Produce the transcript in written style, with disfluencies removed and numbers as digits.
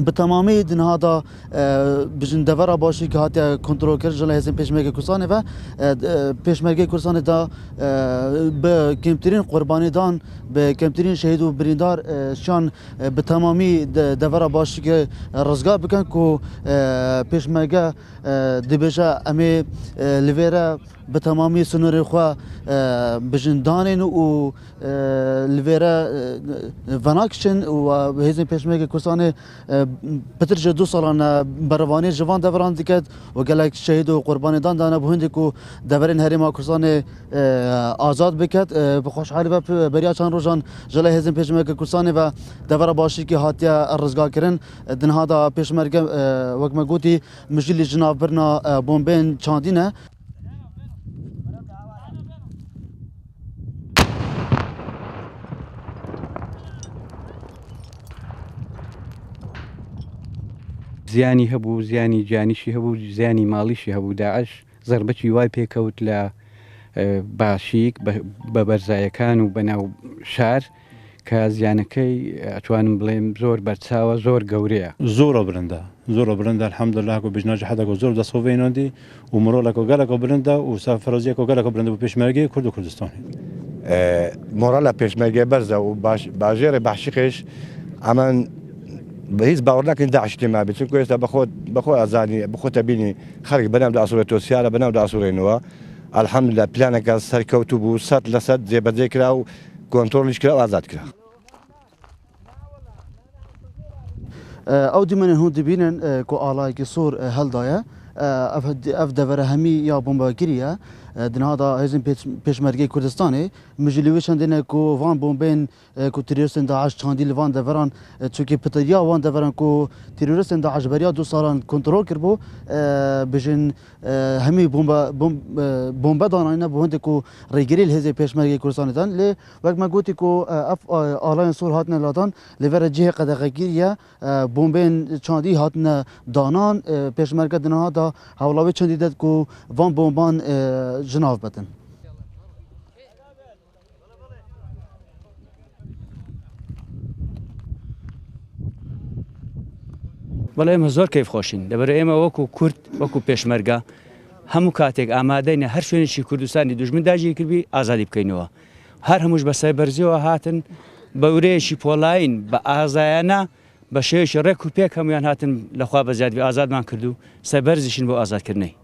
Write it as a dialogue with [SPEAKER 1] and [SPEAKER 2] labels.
[SPEAKER 1] بتمامی دن هذا بجن دفرا باشی که هاتیا کنترل کرد جلوی هزین پیشمرگ کردستان و پیشمرگ کردستان دا به کمترین قربانی دان به کمترین شهید و بریندار شان به تمامی دفرا باشی که رزگار بکن که پیشمرگ دبیجا امی لیورا به تمامی سنوری خوا بجن دانین و لیورا وناکشن و هزین پیشمرگ کردستان پترچ 2 سالان بروانی جوان دوران دیکد و گلک شهید و قربانی دان دانه بهندی کو دورین هریما کردستان آزاد بکد به خوشحالی و بریا چند روزان جلوی هزین پیشمرگ کردستان و دور باشی که هاتیا رزگار کردن دنها دا پیشمرگ وقت مگوتی مجلی جناب برنا بومبین چاندینه
[SPEAKER 2] زیانی هەبوو زیانی جانیشی هەبوو زیانی ماڵیشی هەبوو داعش زربەتی وای پێکەوت لە باشیک بە بەرزایەکان و بەناو شار کە زیانەکەی ئەتوانم بڵێم زۆر بەرچاوە زۆر گەورەیە
[SPEAKER 3] زۆرە برندە الحەمدولیلا و بژناجی حەدەکە زۆر دەسۆڤێنۆندی و مرۆڵەکە گەلەکە برندە و سەفرۆزیەکە گەلەکە برندە بۆ پێشمەرگەی کورد و کوردستانی
[SPEAKER 4] مۆرەلە پێشمەرگێ بەرزە و باژێرە باشیقش ئەمان هیچ باوەڕ ناکەین داعشتی ما بێت چونکە ئێستا بەخۆ ئازانی بخۆتە بینی خەڵک بەناو ئاسوورێتەوە سیارە بەناو ئاسوورێنەوە الحەمدولیلا پلانەکە سەرکەوتوو بوو 100% جێبەجێ کرا و کۆنتڕۆلیش کرا و ئازاد کرا
[SPEAKER 1] او دیمن هون دبینن کو آلای که سور هلدایه اف دور همی یا بمبگیریه دنها دا هزین پیشمرگی کردستانی مجلیویشان دینه کو وان بومبین کو تروریستن داعش چاندی لوان دوران چونکه پتریا وان دوران کو تروریستن داعش بریا 2 سالان کنترل کربو بجن همی بومبا داناینا بوند کو ریگریل هزی پیشمرگی کردستانی دان لی وقت ما گوتی کو اف آلای سور هاتن لادان لیور جه قدغگیریه بومبین چاندی هاتن دانان پیشمرگی دنها دا حولاوی چاندی داد کو وان بومبان جناف بدن
[SPEAKER 5] بەڵێ ئێمە زۆر کەیف خۆشین لەبەر ئێمە وەکو کورد وەکو پێشمەرگە هەموو کاتێک ئامادەینە هەر شوێنێکی کوردستانی دوژمن داژی کردی ئازادی بکەینەوە هەر هەمووش بە سایبەرزیەوە هاتن بە ورەیەکی پۆڵاین بە ئازایانە بە شێوەیەکی ڕێک و پێک هەمویان هاتن لەخوا بەزیادبی ئازادمان کرد و سایبەرزیشن بۆ ئازادکردنەوەی